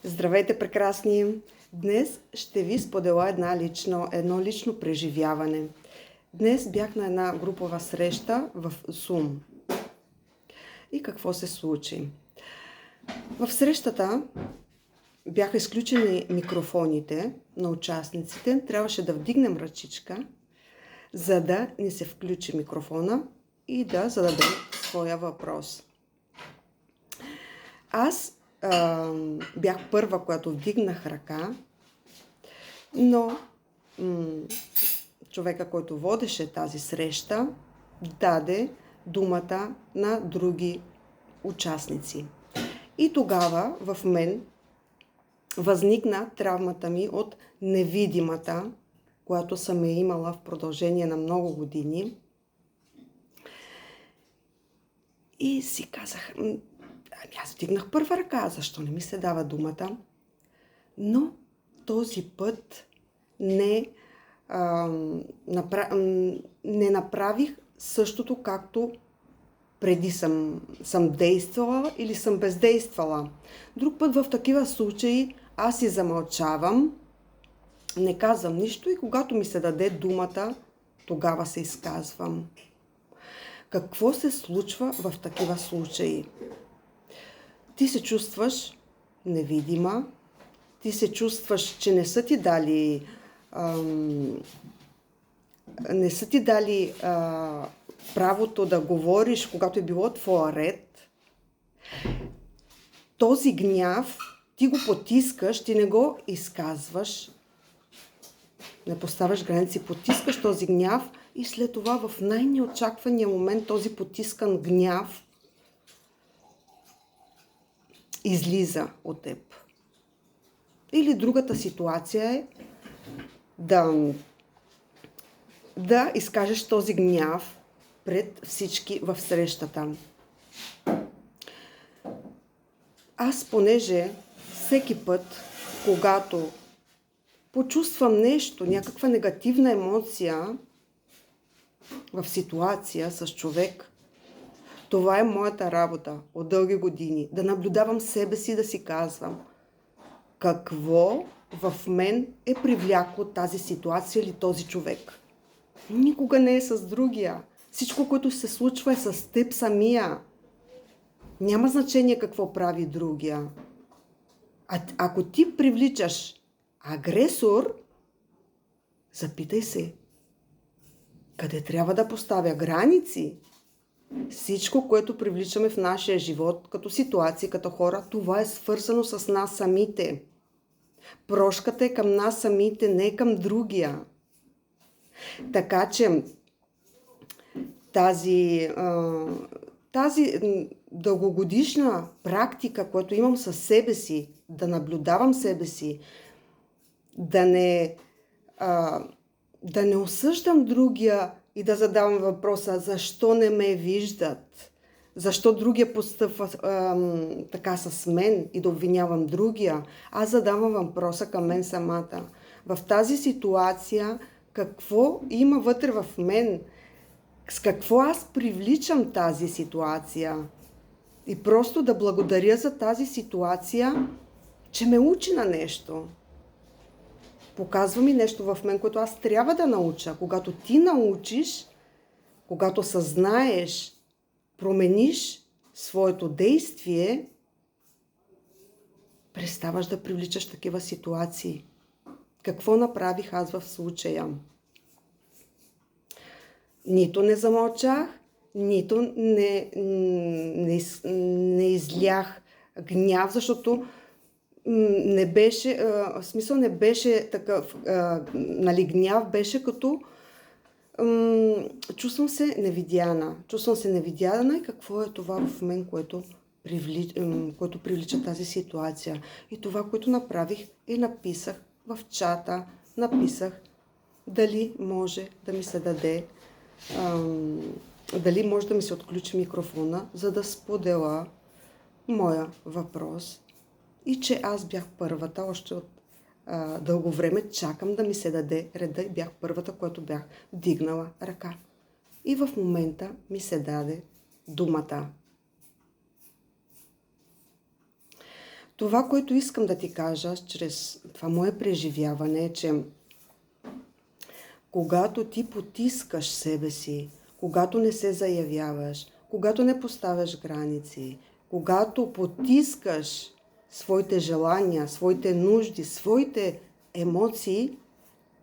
Здравейте, прекрасни! Днес ще ви споделя едно лично преживяване. Днес бях на една групова среща в Zoom. И какво се случи? В срещата бяха изключени микрофоните на участниците. Трябваше да вдигнем ръчичка, за да ни се включи микрофона и да зададем своя въпрос. Аз бях първа, която вдигнах ръка, но човека, който водеше тази среща, даде думата на други участници. И тогава в мен възникна травмата ми от невидимата, която съм я имала в продължение на много години. И си казах, аз вдигнах първа ръка, защо не ми се дава думата? Но този път не направих същото, както преди съм действала или съм бездействала. Друг път в такива случаи аз си замълчавам, не казвам нищо и когато ми се даде думата, тогава се изказвам. Какво се случва в такива случаи? Ти се чувстваш невидима, ти се чувстваш, че не са ти дали правото да говориш, когато е било твоя ред. Този гняв ти го потискаш, ти не го изказваш, не поставяш граници, потискаш този гняв и след това в най-неочаквания момент този потискан гняв излиза от теб. Или другата ситуация е да изкажеш този гняв пред всички в срещата. Аз, понеже всеки път, когато почувствам нещо, някаква негативна емоция в ситуация с човек, това е моята работа от дълги години. Да наблюдавам себе си, да си казвам какво в мен е привлякло тази ситуация или този човек. Никога не е с другия. Всичко, което се случва е с теб самия. Няма значение какво прави другия. Ако ти привличаш агресор, запитай се, къде трябва да поставя граници. Всичко, което привличаме в нашия живот, като ситуации, като хора, това е свързано с нас самите. Прошката е към нас самите, не към другия. Така че тази дългогодишна практика, която имам със себе си, да наблюдавам себе си, да не осъждам другия и да задавам въпроса, защо не ме виждат, защо другия постъпва така с мен и да обвинявам другия. Аз задавам въпроса към мен самата. В тази ситуация какво има вътре в мен? С какво аз привличам тази ситуация? И просто да благодаря за тази ситуация, че ме учи на нещо. Показва ми нещо в мен, което аз трябва да науча. Когато ти научиш, когато съзнаеш, промениш своето действие, преставаш да привличаш такива ситуации. Какво направих аз в случая? Нито не замълчах, нито не излях гняв, защото не беше такъв, гняв беше като чувствам се невидяна и какво е това в мен, което привлича тази ситуация. И това, което направих, написах в чата, дали може да ми се даде, дали може да ми се отключи микрофона, за да споделя моя въпрос. И че аз бях първата, още от дълго време чакам да ми се даде реда и бях първата, която бях вдигнала ръка. И в момента ми се даде думата. Това, което искам да ти кажа чрез това мое преживяване е, че когато ти потискаш себе си, когато не се заявяваш, когато не поставяш граници, когато потискаш своите желания, своите нужди, своите емоции,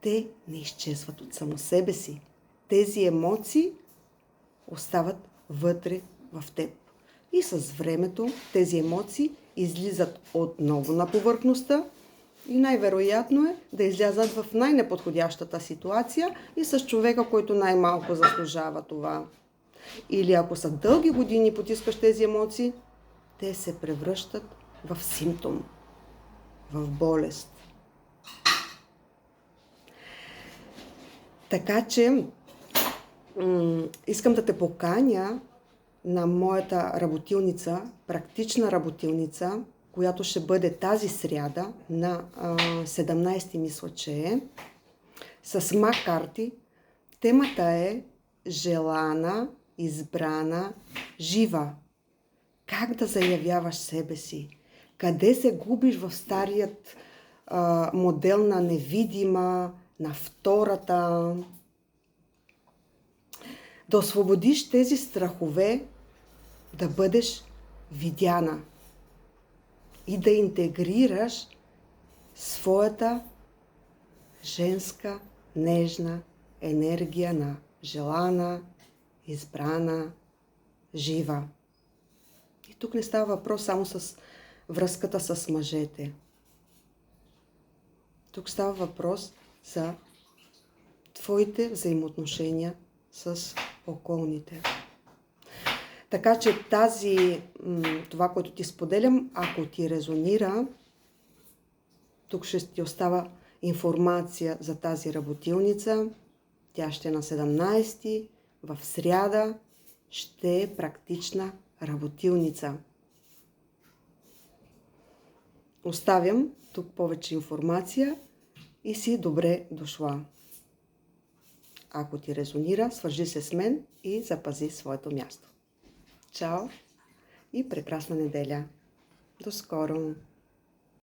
те не изчезват от само себе си. Тези емоции остават вътре в теб. И с времето тези емоции излизат отново на повърхността и най-вероятно е да излязат в най-неподходящата ситуация и с човека, който най-малко заслужава това. Или ако са дълги години потискаш тези емоции, те се превръщат в симптом, в болест. Така че искам да те поканя на моята работилница, практична работилница, която ще бъде тази сряда на 17-ти, мисля, че е, с мак карти. Темата е желана, избрана, жива. Как да заявяваш себе си? Къде се губиш в старият модел на невидима, на втората? Да освободиш тези страхове, да бъдеш видяна и да интегрираш своята женска, нежна енергия на желана, избрана, жива. И тук не става въпрос само с връзката с мъжете. Тук става въпрос за твоите взаимоотношения с околните. Така че това, което ти споделям, ако ти резонира, тук ще ти остава информация за тази работилница. Тя ще е на 17-ти, в сряда ще е практична работилница. Оставям тук повече информация и си добре дошла. Ако ти резонира, свържи се с мен и запази своето място. Чао и прекрасна неделя! До скоро!